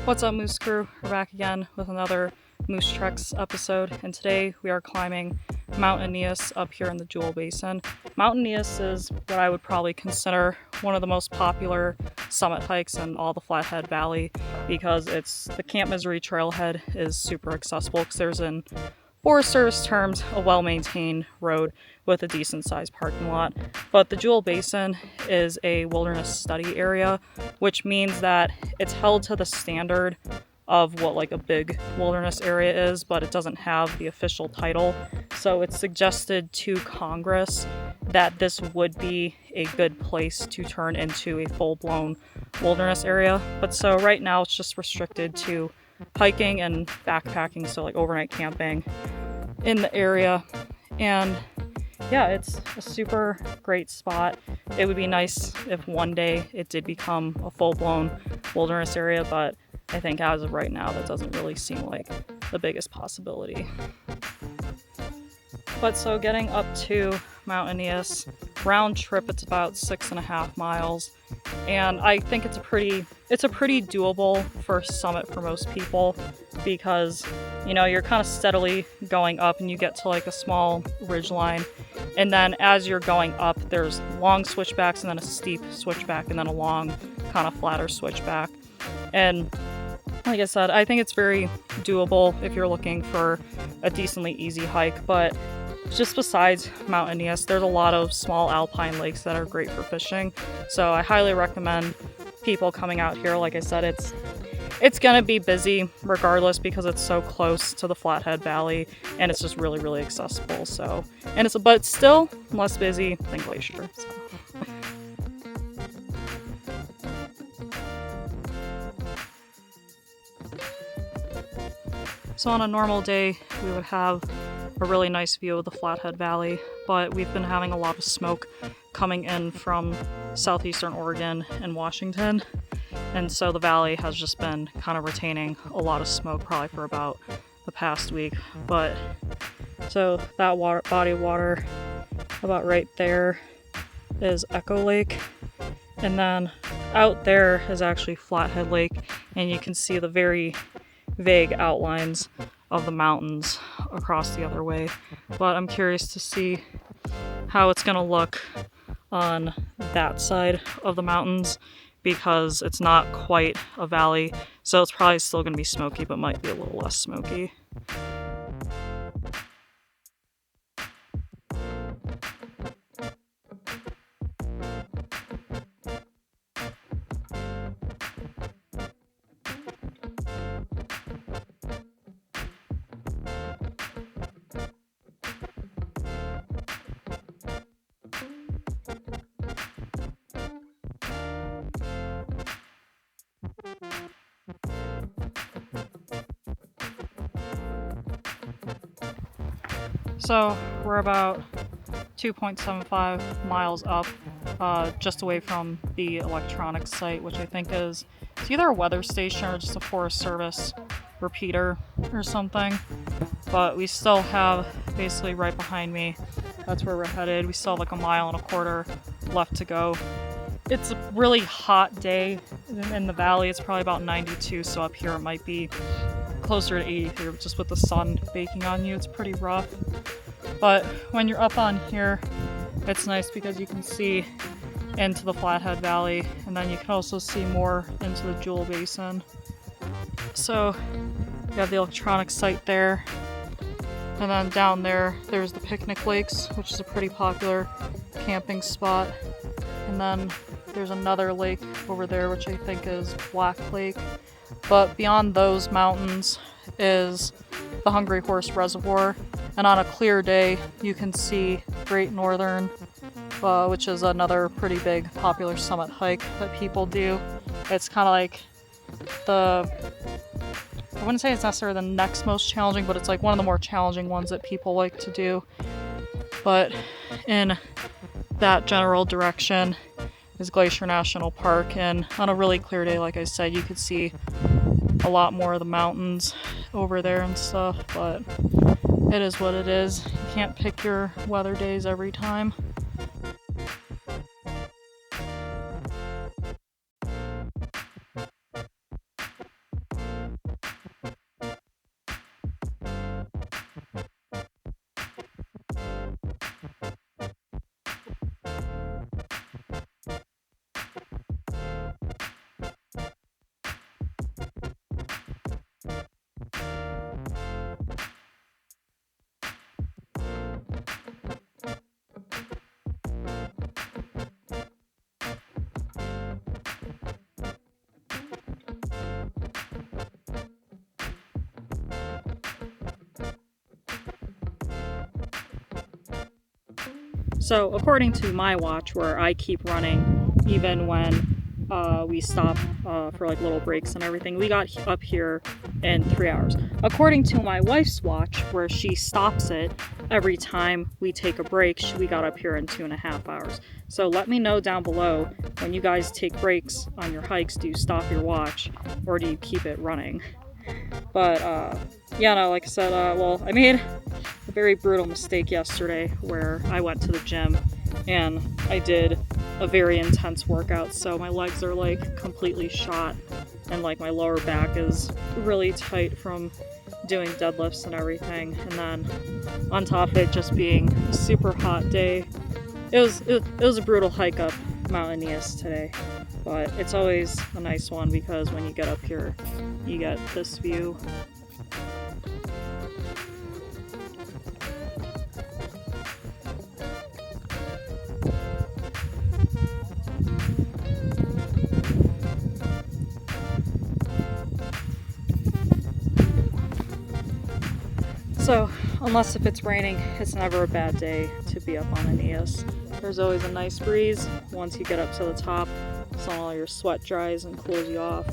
What's up, Moose Crew? We're back again with another Moose Treks episode, and today we are climbing Mount Aeneas up here in the Jewel Basin. Mount Aeneas is what I would probably consider one of the most popular summit hikes in all the Flathead Valley because the Camp Misery trailhead is super accessible because there's in Forest Service terms a well-maintained road with a decent-sized parking lot. But the Jewel Basin is a wilderness study area, which means that it's held to the standard of what like a big wilderness area is, but it doesn't have the official title. So it's suggested to Congress that this would be a good place to turn into a full-blown wilderness area. But so right now it's just restricted to hiking and backpacking, so like overnight camping in the area. And yeah, it's a super great spot. It would be nice if one day it did become a full-blown wilderness area, but I think as of right now that doesn't really seem like the biggest possibility. But so getting up to Mount Aeneas, round trip it's about 6.5 miles, and I think it's a pretty doable first summit for most people because you're kind of steadily going up and you get to like a small ridge line, and then as you're going up there's long switchbacks and then a steep switchback and then a long kind of flatter switchback. And like I said, I think it's very doable if you're looking for a decently easy hike. But just besides Mount Aeneas, there's a lot of small alpine lakes that are great for fishing. So I highly recommend people coming out here. Like I said, it's gonna be busy regardless because it's so close to the Flathead Valley and it's just really, really accessible. So, but it's still less busy than Glacier. So on a normal day, we would have a really nice view of the Flathead Valley, but we've been having a lot of smoke coming in from southeastern Oregon and Washington, and so the valley has just been kind of retaining a lot of smoke probably for about the past week. But so that body of water about right there is Echo Lake, and then out there is actually Flathead Lake, and you can see the very vague outlines of the mountains across the other way. But I'm curious to see how it's gonna look on that side of the mountains because it's not quite a valley, so it's probably still gonna be smoky but might be a little less smoky. So we're about 2.75 miles up, just away from the electronics site, which I think it's either a weather station or just a Forest Service repeater or something. But we still have, basically right behind me, that's where we're headed. We still have like 1.25 miles left to go. It's a really hot day in the valley. It's probably about 92, so up here it might be closer to 83, just with the sun baking on you. It's pretty rough. But when you're up on here, it's nice because you can see into the Flathead Valley, and then you can also see more into the Jewel Basin. So you have the electronics site there, and then down there's the picnic lakes, which is a pretty popular camping spot. And then there's another lake over there, which I think is Black Lake. But beyond those mountains is the Hungry Horse Reservoir, and on a clear day you can see Great Northern, which is another pretty big popular summit hike that people do. It's kind of like I wouldn't say it's necessarily the next most challenging, but it's like one of the more challenging ones that people like to do. But in that general direction is Glacier National Park, and on a really clear day, like I said, you could see a lot more of the mountains over there and stuff, but it is what it is. You can't pick your weather days every time. So according to my watch, where I keep running even when we stop for like little breaks and everything, we got up here in 3 hours. According to my wife's watch, where she stops it every time we take a break, we got up here in 2.5 hours. So let me know down below, when you guys take breaks on your hikes, do you stop your watch or do you keep it running? But yeah, no, like I said, well, I made a very brutal mistake yesterday where I went to the gym and I did a very intense workout, so my legs are like completely shot and like my lower back is really tight from doing deadlifts and everything. And then on top of it just being a super hot day, it was a brutal hike up Mount Aeneas today. But it's always a nice one because when you get up here, you get this view. So, unless if it's raining, it's never a bad day to be up on Aeneas. There's always a nice breeze once you get up to the top, so all your sweat dries and cools you off.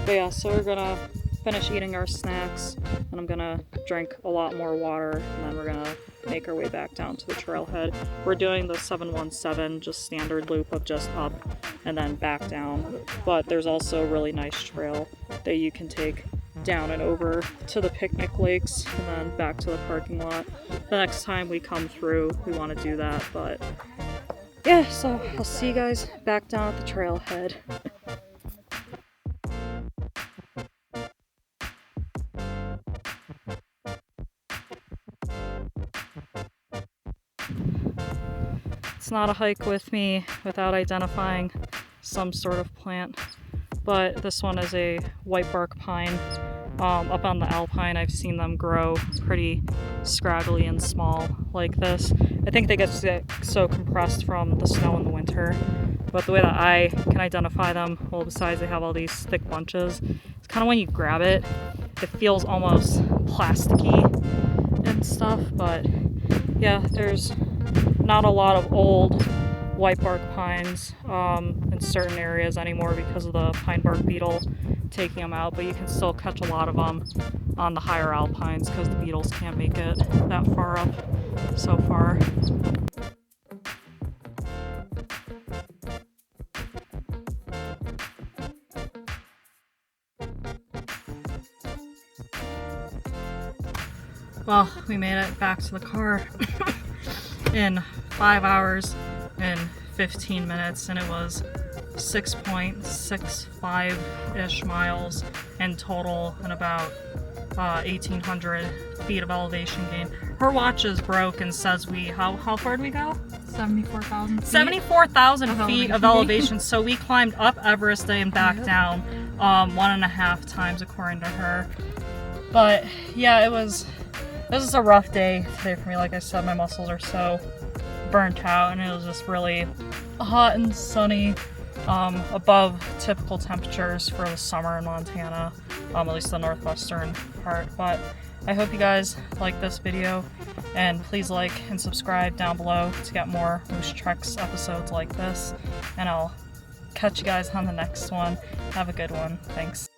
But yeah, so we're gonna finish eating our snacks, and I'm gonna drink a lot more water, and then we're gonna make our way back down to the trailhead. We're doing the 717, just standard loop of just up and then back down. But there's also a really nice trail that you can take down and over to the picnic lakes and then back to the parking lot. The next time we come through, we want to do that. But yeah, so I'll see you guys back down at the trailhead. It's not a hike with me without identifying some sort of plant, but this one is a white bark pine. Up on the alpine, I've seen them grow pretty scraggly and small like this. I think they get so compressed from the snow in the winter, but the way that I can identify them, well, besides they have all these thick bunches, it's kind of when you grab it, it feels almost plasticky and stuff. But yeah, there's not a lot of old white bark pines in certain areas anymore because of the pine bark beetle taking them out, but you can still catch a lot of them on the higher alpines because the beetles can't make it that far up so far. Well, we made it back to the car in 5 hours and 15 minutes, and it was 6.65-ish miles in total and about 1,800 feet of elevation gain. Her watch is broke and says how far did we go? 74,000 feet. 74,000 feet of elevation. So we climbed up Everest Day and back down 1.5 times according to her. But yeah, this is a rough day today for me. Like I said, my muscles are so burnt out and it was just really hot and sunny. Above typical temperatures for the summer in Montana, at least the northwestern part. But I hope you guys like this video, and please like and subscribe down below to get more Moose Treks episodes like this, and I'll catch you guys on the next one. Have a good one. Thanks.